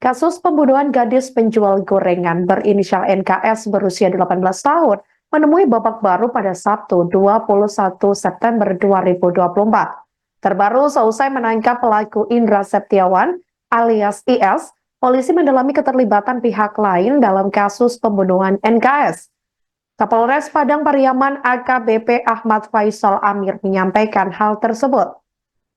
Kasus pembunuhan gadis penjual gorengan berinisial NKS berusia 18 tahun menemui babak baru pada Sabtu 21 September 2024. Terbaru seusai menangkap pelaku Indra Septiawan alias IS, polisi mendalami keterlibatan pihak lain dalam kasus pembunuhan NKS. Kapolres Padang Pariaman AKBP Ahmad Faisal Amir menyampaikan hal tersebut.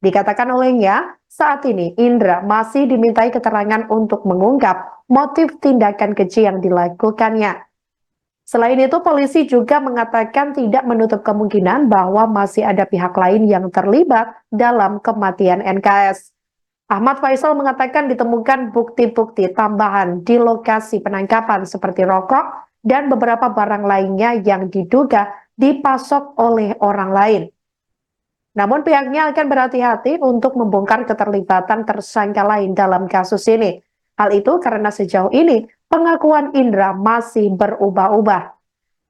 Dikatakan olehnya, saat ini Indra masih dimintai keterangan untuk mengungkap motif tindakan keji yang dilakukannya. Selain itu, polisi juga mengatakan tidak menutup kemungkinan bahwa masih ada pihak lain yang terlibat dalam kematian NKS. Ahmad Faisal mengatakan ditemukan bukti-bukti tambahan di lokasi penangkapan seperti rokok dan beberapa barang lainnya yang diduga dipasok oleh orang lain. Namun pihaknya akan berhati-hati untuk membongkar keterlibatan tersangka lain dalam kasus ini. Hal itu karena sejauh ini pengakuan Indra masih berubah-ubah.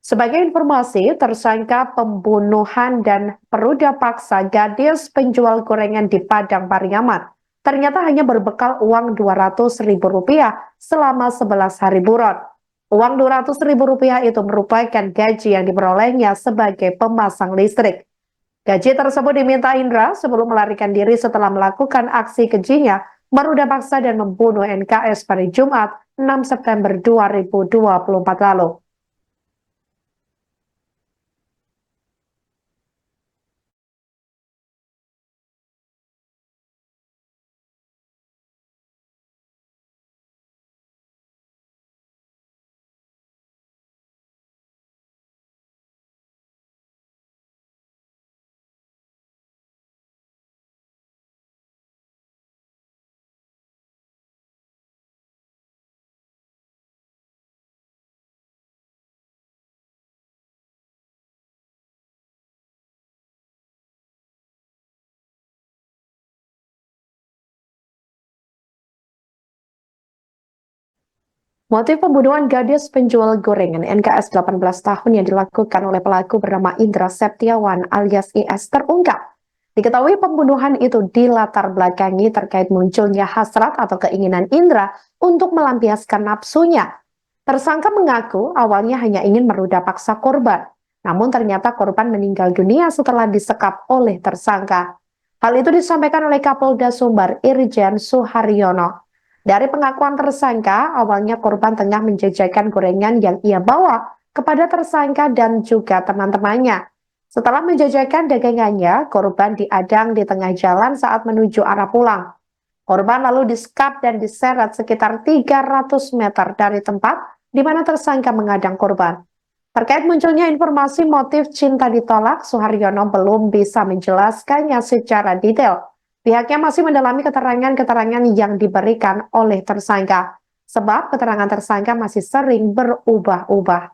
Sebagai informasi, tersangka pembunuhan dan peruda paksa gadis penjual gorengan di Padang Pariaman ternyata hanya berbekal uang Rp200.000 selama 11 hari buron. Uang Rp200.000 itu merupakan gaji yang diperolehnya sebagai pemasang listrik. Gaji tersebut diminta Indra sebelum melarikan diri setelah melakukan aksi kejinya meruda paksa dan membunuh NKS pada Jumat 6 September 2024 lalu. Motif pembunuhan gadis penjual gorengan NKS 18 tahun yang dilakukan oleh pelaku bernama Indra Septiawan alias IS terungkap. Diketahui pembunuhan itu dilatar belakangi terkait munculnya hasrat atau keinginan Indra untuk melampiaskan nafsunya. Tersangka mengaku awalnya hanya ingin meruda paksa korban, namun ternyata korban meninggal dunia setelah disekap oleh tersangka. Hal itu disampaikan oleh Kapolda Sumbar Irjen Suharyono. Dari pengakuan tersangka, awalnya korban tengah menjajakan gorengan yang ia bawa kepada tersangka dan juga teman-temannya. Setelah menjajakan dagangannya, korban diadang di tengah jalan saat menuju arah pulang. Korban lalu disekap dan diseret sekitar 300 meter dari tempat di mana tersangka mengadang korban. Terkait munculnya informasi motif cinta ditolak, Suharyono belum bisa menjelaskannya secara detail. Pihaknya masih mendalami keterangan-keterangan yang diberikan oleh tersangka, sebab keterangan tersangka masih sering berubah-ubah.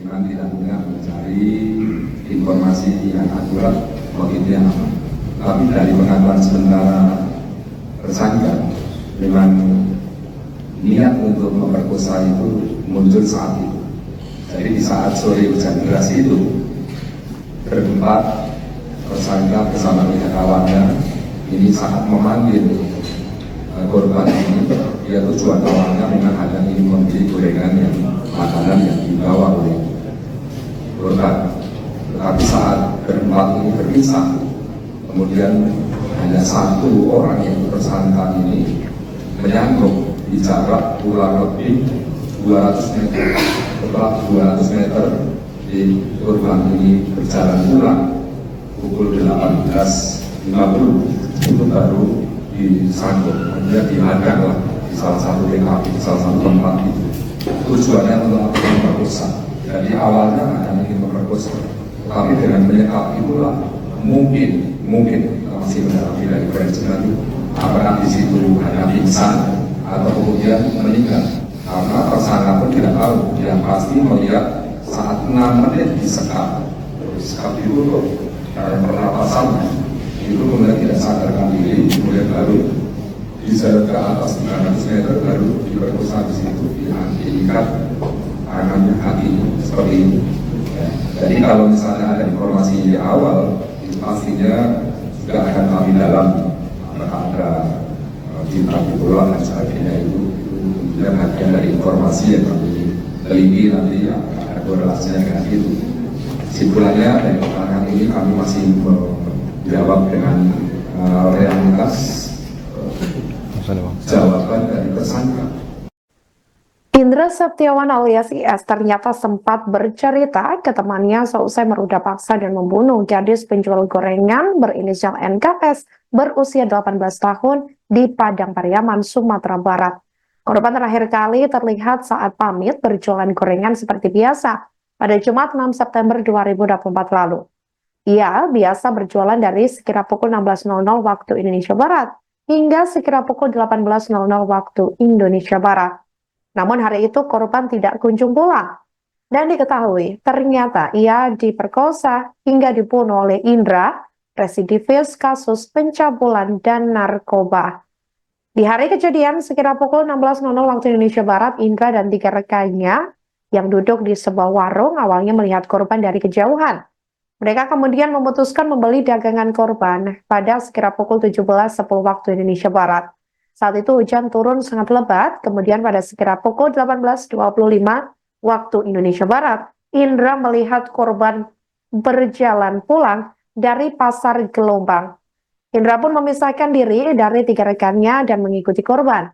Memang tidak mudah mencari informasi yang akurat motifnya apa. Tapi dari pengakuan sementara tersangka, memang niat untuk memperkosa itu muncul saat itu. Jadi di saat sore hujan deras itu, berempat tersangka bersama dengan kawannya ini saat memanggil korban ini, dia tujuan awalnya memang hanya ingin membeli gorengan yang makanan yang dibawa oleh korban. Tetapi saat berempat ini berpisah, kemudian hanya satu orang yang tersangka ini menyangkut di jarak kurang lebih 200 meter. Setelah 200 meter di korban ini berjalan pulang pukul 18.50 itu baru disangkut, kemudian dihadang lah di salah satu TKP, di salah satu tempat itu. Tujuannya untuk memperkosa. Jadi awalnya hanya ingin memperkosa, tapi dengan menyekap itulah mungkin kita masih mendalami dari perizinan itu apakah di situ hanya pingsan atau kemudian meninggal. Karena tersangka pun tidak tahu, yang pasti melihat saat 6 menit disekap itu kok pernapasan itu kemudian tidak sadarkan diri, kemudian baru diseret ke atas 300 meter baru diperkosa di situ, diikat tangannya kakinya seperti itu. Jadi kalau misalnya ada informasi di awal, itu pastinya juga akan kami dalam apakah ada yang kami teliti nanti ada korelasinya dengan itu. Kesimpulannya dari keterangan ini kami masih menjawab dengan realitas jawaban dari tersangka. Indra Septiawan alias IS ternyata sempat bercerita ke temannya seusai meruda paksa dan membunuh gadis penjual gorengan berinisial NKS berusia 18 tahun di Padang Pariaman, Sumatera Barat. Korban terakhir kali terlihat saat pamit berjualan gorengan seperti biasa pada Jumat 6 September 2024 lalu. Ia biasa berjualan dari sekira pukul 16.00 waktu Indonesia Barat hingga sekira pukul 18.00 waktu Indonesia Barat. Namun hari itu korban tidak kunjung pulang. Dan diketahui ternyata ia diperkosa hingga dibunuh oleh Indra, residivis kasus pencabulan dan narkoba. Di hari kejadian sekira pukul 16.00 waktu Indonesia Barat, Indra dan 3 rekannya yang duduk di sebuah warung awalnya melihat korban dari kejauhan. Mereka kemudian memutuskan membeli dagangan korban pada sekira pukul 17.10 waktu Indonesia Barat. Saat itu hujan turun sangat lebat, kemudian pada sekira pukul 18.25 waktu Indonesia Barat, Indra melihat korban berjalan pulang dari Pasar Gelombang. Indra pun memisahkan diri dari 3 rekannya dan mengikuti korban.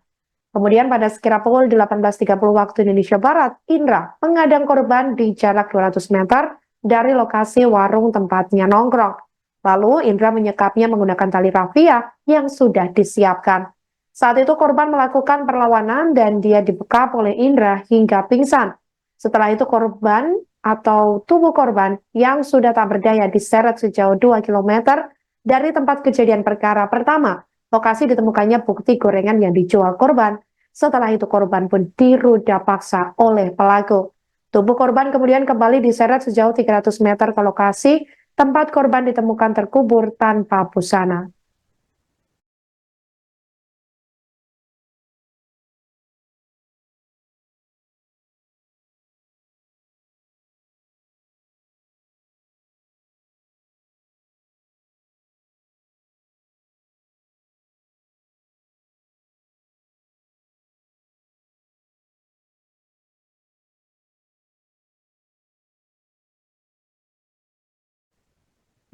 Kemudian pada sekira pukul 18.30 waktu Indonesia Barat, Indra mengadang korban di jarak 200 meter dari lokasi warung tempatnya nongkrong. Lalu Indra menyekapnya menggunakan tali rafia yang sudah disiapkan. Saat itu korban melakukan perlawanan dan dia dibekap oleh Indra hingga pingsan. Setelah itu korban atau tubuh korban yang sudah tak berdaya diseret sejauh 2 km dari tempat kejadian perkara pertama. Lokasi ditemukannya bukti gorengan yang dijual korban. Setelah itu korban pun diruda paksa oleh pelaku. Tubuh korban kemudian kembali diseret sejauh 300 meter ke lokasi tempat korban ditemukan terkubur tanpa busana.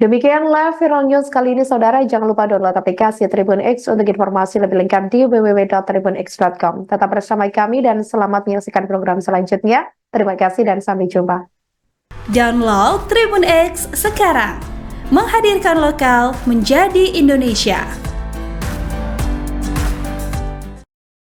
Demikian live viral news kali ini, saudara. Jangan lupa download aplikasi Tribun X untuk informasi lebih lengkap di www.tribunx.com. Tetap bersama kami dan selamat menyaksikan program selanjutnya. Terima kasih dan sampai jumpa. Download Tribun X sekarang, menghadirkan lokal menjadi Indonesia.